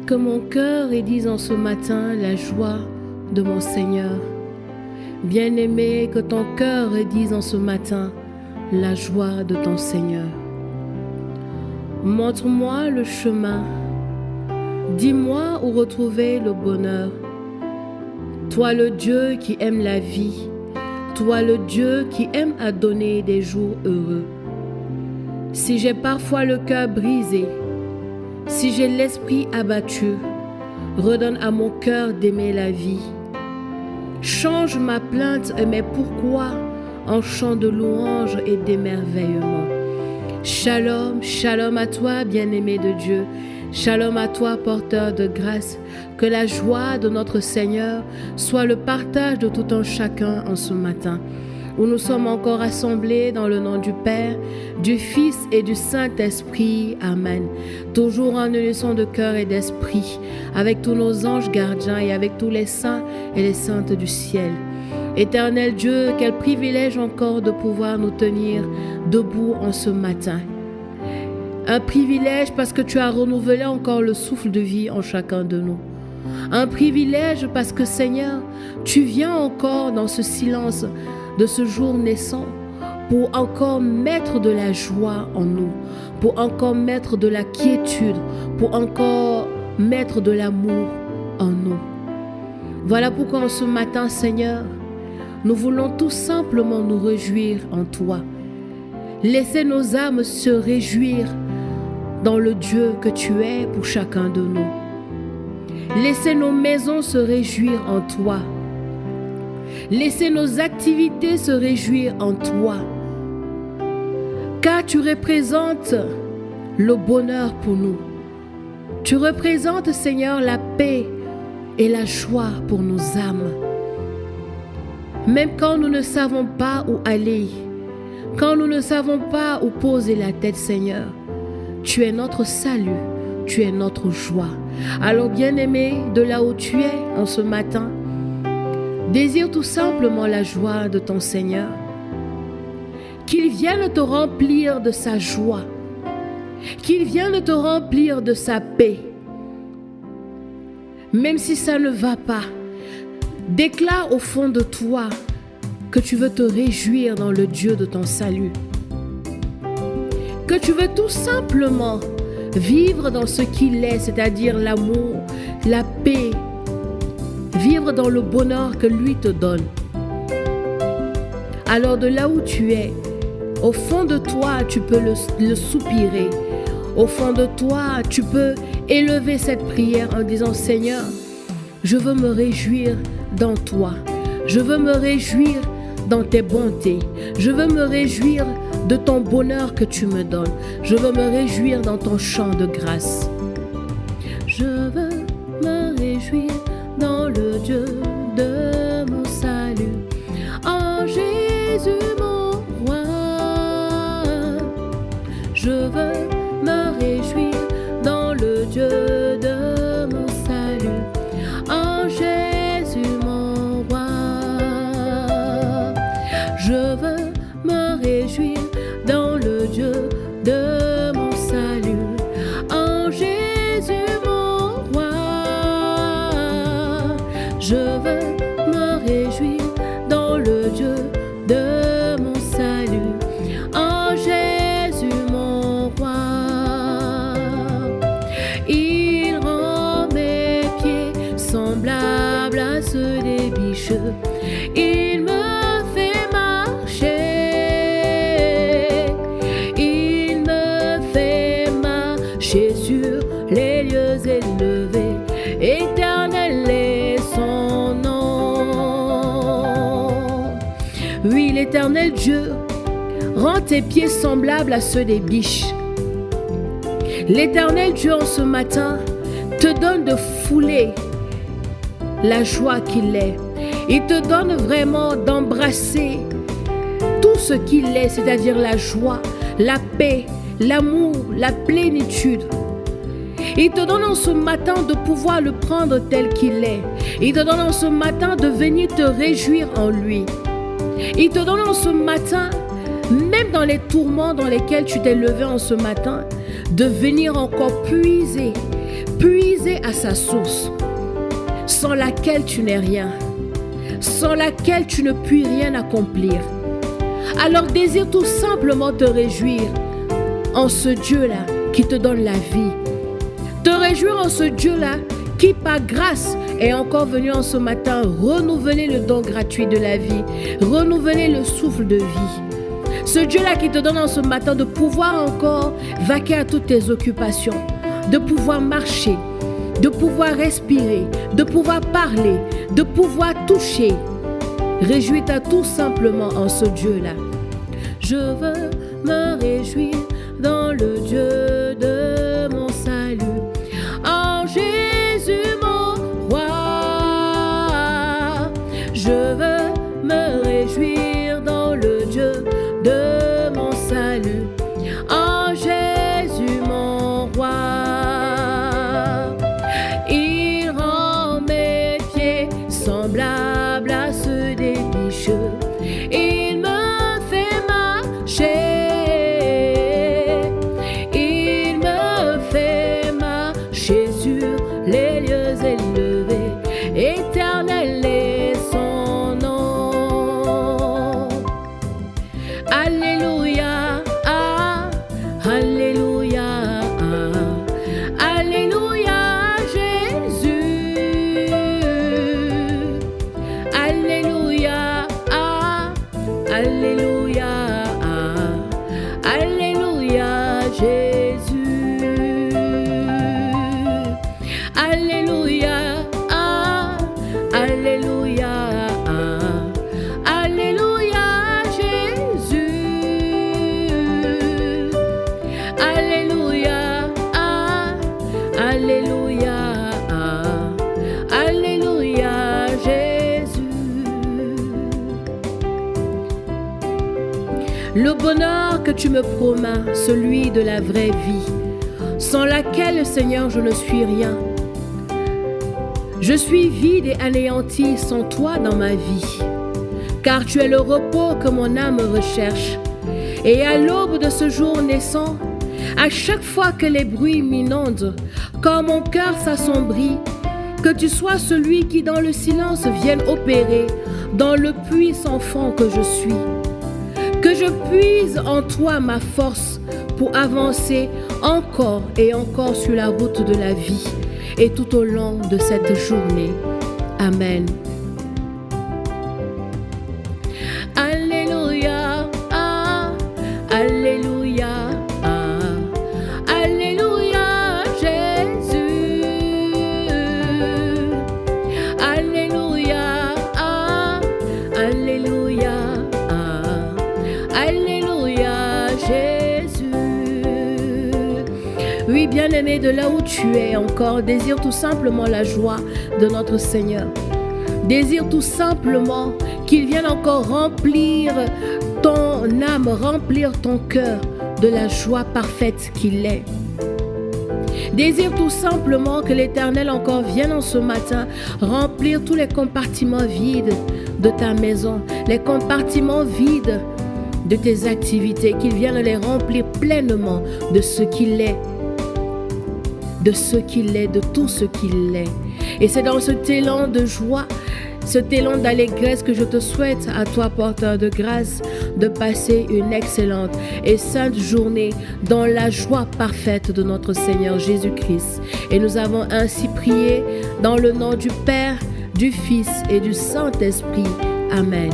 Que mon cœur dise en ce matin la joie de mon Seigneur. Bien-aimé, que ton cœur dise en ce matin la joie de ton Seigneur. Montre-moi le chemin. Dis-moi où retrouver le bonheur. Toi le Dieu qui aime la vie. Toi le Dieu qui aime à donner des jours heureux. Si j'ai parfois le cœur brisé, si j'ai l'esprit abattu, redonne à mon cœur d'aimer la vie. Change ma plainte et mes pourquoi en chant de louange et d'émerveillement. Shalom, shalom à toi, bien-aimé de Dieu. Shalom à toi, porteur de grâce. Que la joie de notre Seigneur soit le partage de tout un chacun en ce matin, où nous sommes encore assemblés dans le nom du Père, du Fils et du Saint-Esprit. Amen. Toujours en unisson de cœur et d'esprit, avec tous nos anges gardiens et avec tous les saints et les saintes du ciel. Éternel Dieu, quel privilège encore de pouvoir nous tenir debout en ce matin. Un privilège parce que tu as renouvelé encore le souffle de vie en chacun de nous. Un privilège parce que Seigneur, tu viens encore dans ce silence de ce jour naissant pour encore mettre de la joie en nous, pour encore mettre de la quiétude, pour encore mettre de l'amour en nous. Voilà pourquoi en ce matin, Seigneur, nous voulons tout simplement nous réjouir en toi. Laisser nos âmes se réjouir dans le Dieu que tu es pour chacun de nous. Laisser nos maisons se réjouir en toi. Laisser nos activités se réjouir en toi. Car tu représentes le bonheur pour nous. Tu représentes, Seigneur, la paix et la joie pour nos âmes. Même quand nous ne savons pas où aller, quand nous ne savons pas où poser la tête, Seigneur, tu es notre salut, tu es notre joie. Alors, bien-aimé, de là où tu es en ce matin, désire tout simplement la joie de ton Seigneur. Qu'il vienne te remplir de sa joie. Qu'il vienne te remplir de sa paix. Même si ça ne va pas, déclare au fond de toi que tu veux te réjouir dans le Dieu de ton salut. Que tu veux tout simplement vivre dans ce qu'il est, c'est-à-dire l'amour, la paix, vivre dans le bonheur que lui te donne. Alors de là où tu es, au fond de toi, tu peux le soupirer. Au fond de toi, tu peux élever cette prière en disant: Seigneur, je veux me réjouir dans toi. Je veux me réjouir dans tes bontés. Je veux me réjouir de ton bonheur que tu me donnes. Je veux me réjouir dans ton chant de grâce. Je veux me réjouir dans le Dieu de mon salut, en Jésus mon roi. Je veux me réjouir dans le Dieu de mon salut, en Jésus mon roi. Je veux me réjouir dans le Dieu de mon salut, en Jésus mon roi. Je veux me réjouir dans le Dieu de mon salut, en Jésus mon roi. Il rend mes pieds semblables à ceux des biches. Il me fait marcher. Il me fait marcher sur les lieux élevés. Éternel est son nom. Oui, l'Éternel Dieu rend tes pieds semblables à ceux des biches. L'Éternel Dieu en ce matin te donne de fouler la joie qu'il est. Il te donne vraiment d'embrasser tout ce qu'il est, c'est-à-dire la joie, la paix, l'amour, la plénitude. Il te donne en ce matin de pouvoir le prendre tel qu'il est. Il te donne en ce matin de venir te réjouir en lui. Il te donne en ce matin, même dans les tourments dans lesquels tu t'es levé en ce matin, de venir encore puiser puiser à sa source, sans laquelle tu n'es rien, sans laquelle tu ne puis rien accomplir. Alors désire tout simplement te réjouir en ce Dieu-là qui te donne la vie. Te réjouir en ce Dieu-là qui par grâce est encore venu en ce matin renouveler le don gratuit de la vie, renouveler le souffle de vie. Ce Dieu-là qui te donne en ce matin de pouvoir encore vaquer à toutes tes occupations, de pouvoir marcher, de pouvoir respirer, de pouvoir parler, de pouvoir toucher. Réjouis-toi tout simplement en ce Dieu-là. Je veux me réjouir dans le Dieu de mon salut, en Jésus mon roi. Je veux me réjouir dans le Dieu de mon salut, en Jésus mon roi. Il rend mes pieds semblables à ceux des bicheux. Il me fait marcher. Il me fait marcher sur les lieux élevés. Éternel est son nom. Alléluia, ah, alléluia, ah, alléluia, Jésus. Alléluia, ah, alléluia, ah, alléluia, Jésus. Alléluia, ah, alléluia, ah, alléluia, Jésus. Alléluia, ah, alléluia, ah, alléluia, Jésus. Le bonheur que tu me promets, celui de la vraie vie, sans laquelle, Seigneur, je ne suis rien. Je suis vide et anéanti sans toi dans ma vie, car tu es le repos que mon âme recherche. Et à l'aube de ce jour naissant, à chaque fois que les bruits m'inondent, quand mon cœur s'assombrit, que tu sois celui qui dans le silence vienne opérer dans le puits sans fond que je suis. Que je puise en toi ma force pour avancer encore et encore sur la route de la vie et tout au long de cette journée. Amen. Alléluia, ah, alléluia, ah, alléluia, Jésus. Alléluia, ah, alléluia, ah, alléluia, Jésus. Oui, bien-aimé, de là où tu es encore, désire tout simplement la joie de notre Seigneur. Désire tout simplement qu'il vienne encore remplir ton âme, remplir ton cœur de la joie parfaite qu'il est. Désire tout simplement que l'Éternel encore vienne en ce matin remplir tous les compartiments vides de ta maison, les compartiments vides de tes activités, qu'il vienne les remplir pleinement de ce qu'il est, de ce qu'il est, de tout ce qu'il est. Et c'est dans cet élan de joie, cet élan d'allégresse que je te souhaite à toi, porteur de grâce, de passer une excellente et sainte journée dans la joie parfaite de notre Seigneur Jésus-Christ. Et nous avons ainsi prié dans le nom du Père, du Fils et du Saint-Esprit. Amen.